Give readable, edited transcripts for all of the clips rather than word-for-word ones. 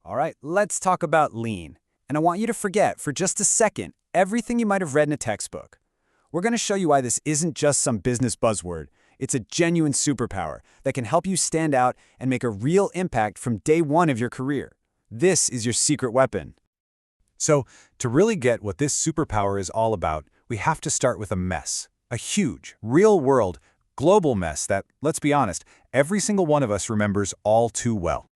All right, let's talk about lean. And I want you to forget, for just a second, everything you might have read in a textbook. We're going to show you why this isn't just some business buzzword. It's a genuine superpower that can help you stand out and make a real impact from day one of your career. This is your secret weapon. So, to really get what this superpower is all about, we have to start with a mess. A huge, real-world, global mess that, let's be honest, every single one of us remembers all too well.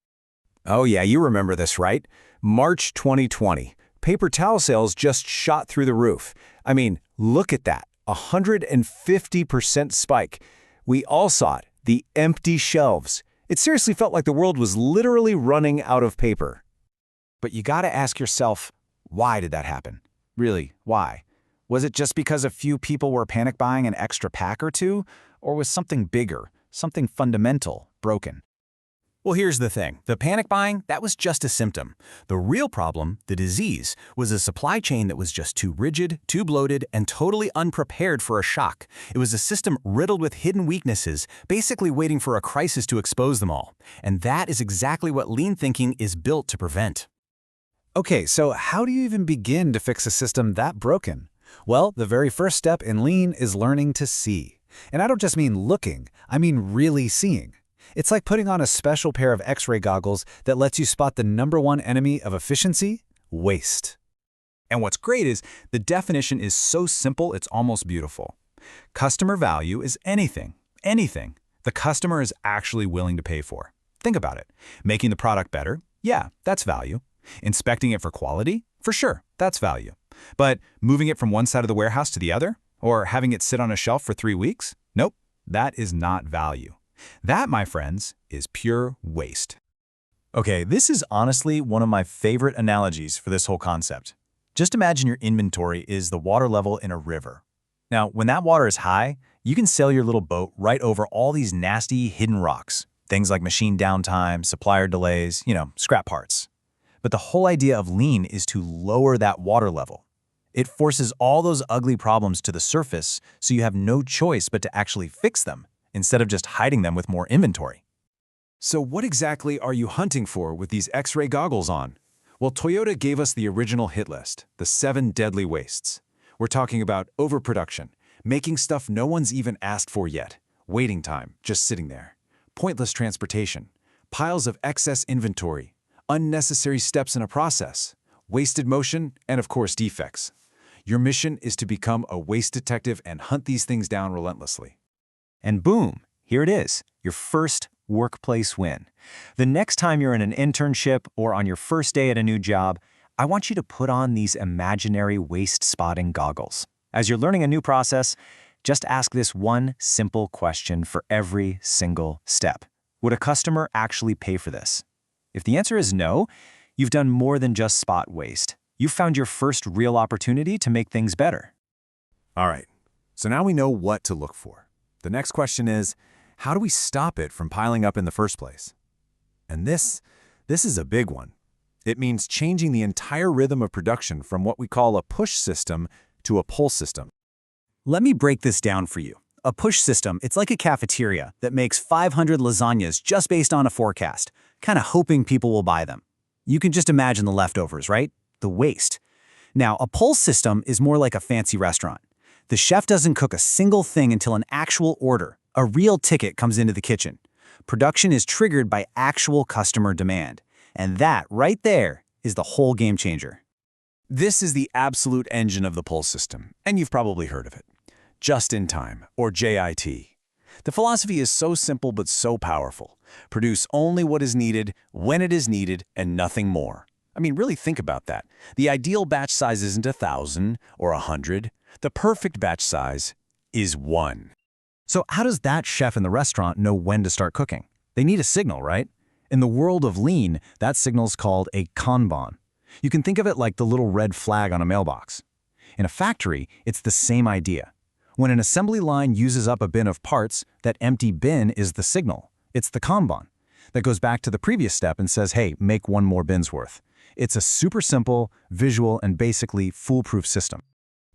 Oh yeah, you remember this, right? March 2020. Paper towel sales just shot through the roof. I mean, look at that, 150% spike. We all saw it, the empty shelves. It seriously felt like the world was literally running out of paper. But you gotta ask yourself, why did that happen? Really, why? Was it just because a few people were panic buying an extra pack or two? Or was something bigger, something fundamental, broken? Well, here's the thing. The panic buying, that was just a symptom. The real problem, the disease, was a supply chain that was just too rigid, too bloated, and totally unprepared for a shock. It was a system riddled with hidden weaknesses, basically waiting for a crisis to expose them all. And that is exactly what lean thinking is built to prevent. Okay, so how do you even begin to fix a system that broken? Well, the very first step in lean is learning to see. And I don't just mean looking, I mean really seeing. It's like putting on a special pair of X-ray goggles that lets you spot the #1 enemy of efficiency: waste. And what's great is the definition is so simple it's almost beautiful. Customer value is anything the customer is actually willing to pay for. Think about it. Making the product better? Yeah, that's value. Inspecting it for quality? For sure, that's value. But moving it from one side of the warehouse to the other? Or having it sit on a shelf for 3 weeks? Nope, that is not value. That, my friends, is pure waste. Okay, this is honestly one of my favorite analogies for this whole concept. Just imagine your inventory is the water level in a river. Now, when that water is high, you can sail your little boat right over all these nasty hidden rocks. Things like machine downtime, supplier delays, scrap parts. But the whole idea of lean is to lower that water level. It forces all those ugly problems to the surface so you have no choice but to actually fix them, instead of just hiding them with more inventory. So what exactly are you hunting for with these X-ray goggles on? Well, Toyota gave us the original hit list, the 7 deadly wastes. We're talking about overproduction, making stuff no one's even asked for yet, waiting time, just sitting there, pointless transportation, piles of excess inventory, unnecessary steps in a process, wasted motion, and of course defects. Your mission is to become a waste detective and hunt these things down relentlessly. And boom, here it is, your first workplace win. The next time you're in an internship or on your first day at a new job, I want you to put on these imaginary waste spotting goggles. As you're learning a new process, just ask this one simple question for every single step. Would a customer actually pay for this? If the answer is no, you've done more than just spot waste. You've found your first real opportunity to make things better. All right, so now we know what to look for. The next question is, how do we stop it from piling up in the first place? And this is a big one. It means changing the entire rhythm of production from what we call a push system to a pull system. Let me break this down for you. A push system, it's like a cafeteria that makes 500 lasagnas just based on a forecast, kind of hoping people will buy them. You can just imagine the leftovers, right? The waste. Now, a pull system is more like a fancy restaurant. The chef doesn't cook a single thing until an actual order, a real ticket, comes into the kitchen. Production is triggered by actual customer demand. And that, right there, is the whole game changer. This is the absolute engine of the pull system, and you've probably heard of it. Just in time, or JIT. The philosophy is so simple but so powerful. Produce only what is needed, when it is needed, and nothing more. I mean, really think about that. The ideal batch size isn't 1,000 or 100. The perfect batch size is 1. So how does that chef in the restaurant know when to start cooking? They need a signal, right? In the world of lean, that signal's called a Kanban. You can think of it like the little red flag on a mailbox. In a factory, it's the same idea. When an assembly line uses up a bin of parts, that empty bin is the signal. It's the Kanban that goes back to the previous step and says, hey, make 1 more bin's worth. It's a super simple, visual, and basically foolproof system.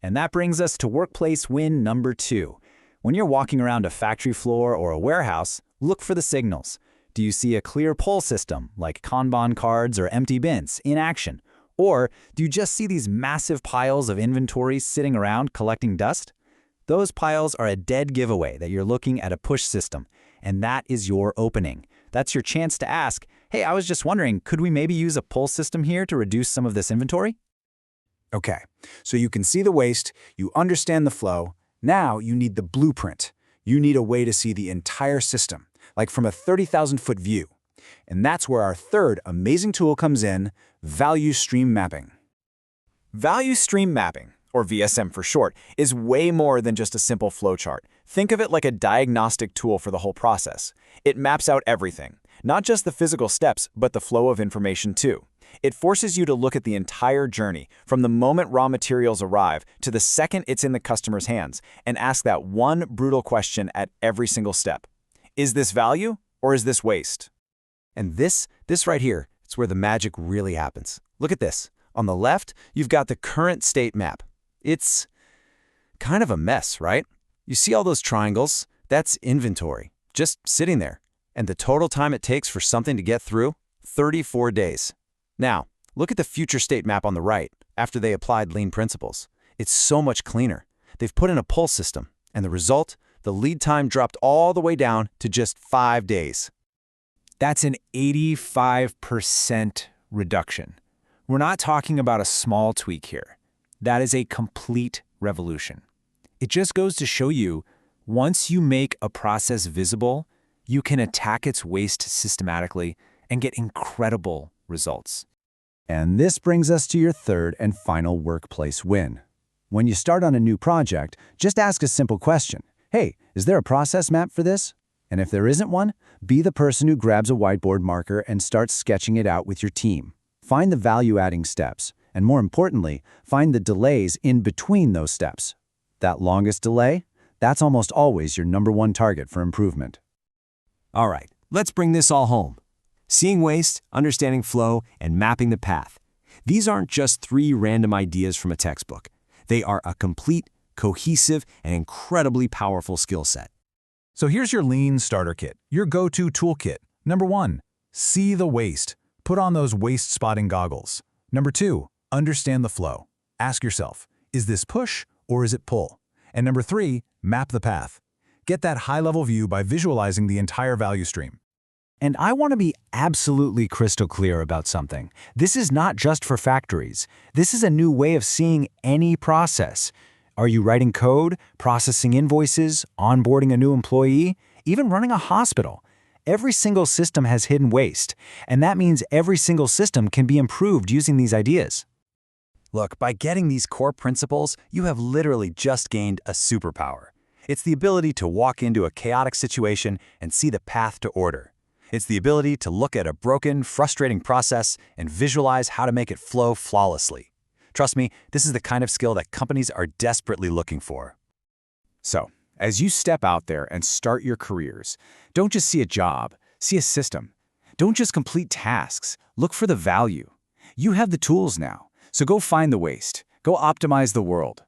And that brings us to workplace win number 2. When you're walking around a factory floor or a warehouse, look for the signals. Do you see a clear pull system, like Kanban cards or empty bins, in action? Or do you just see these massive piles of inventory sitting around collecting dust? Those piles are a dead giveaway that you're looking at a push system, and that is your opening. That's your chance to ask, hey, I was just wondering, could we maybe use a pull system here to reduce some of this inventory? Okay, so you can see the waste, you understand the flow. Now you need the blueprint. You need a way to see the entire system, like from a 30,000-foot view. And that's where our third amazing tool comes in, value stream mapping. Value stream mapping, or VSM for short, is way more than just a simple flowchart. Think of it like a diagnostic tool for the whole process. It maps out everything, not just the physical steps, but the flow of information too. It forces you to look at the entire journey, from the moment raw materials arrive to the second it's in the customer's hands, and ask that one brutal question at every single step. Is this value, or is this waste? And this right here, it's where the magic really happens. Look at this. On the left, you've got the current state map. It's kind of a mess, right? You see all those triangles? That's inventory, just sitting there. And the total time it takes for something to get through? 34 days. Now, look at the future state map on the right, after they applied lean principles. It's so much cleaner. They've put in a pull system, and the result? The lead time dropped all the way down to just 5 days. That's an 85% reduction. We're not talking about a small tweak here. That is a complete revolution. It just goes to show you, once you make a process visible, you can attack its waste systematically and get incredible results. And this brings us to your third and final workplace win. When you start on a new project, just ask a simple question. Hey, is there a process map for this? And if there isn't one, be the person who grabs a whiteboard marker and starts sketching it out with your team. Find the value-adding steps, and more importantly, find the delays in between those steps. That longest delay, that's almost always your #1 target for improvement. All right, let's bring this all home. Seeing waste, understanding flow, and mapping the path. These aren't just 3 random ideas from a textbook. They are a complete, cohesive, and incredibly powerful skill set. So here's your Lean Starter Kit, your go-to toolkit. Number 1, see the waste. Put on those waste spotting goggles. Number 2, understand the flow. Ask yourself, is this push or is it pull? And number 3, map the path. Get that high-level view by visualizing the entire value stream. And I want to be absolutely crystal clear about something. This is not just for factories. This is a new way of seeing any process. Are you writing code, processing invoices, onboarding a new employee, even running a hospital? Every single system has hidden waste, and that means every single system can be improved using these ideas. Look, by getting these core principles, you have literally just gained a superpower. It's the ability to walk into a chaotic situation and see the path to order. It's the ability to look at a broken, frustrating process and visualize how to make it flow flawlessly. Trust me, this is the kind of skill that companies are desperately looking for. So, as you step out there and start your careers, don't just see a job, see a system. Don't just complete tasks, look for the value. You have the tools now, so go find the waste, go optimize the world.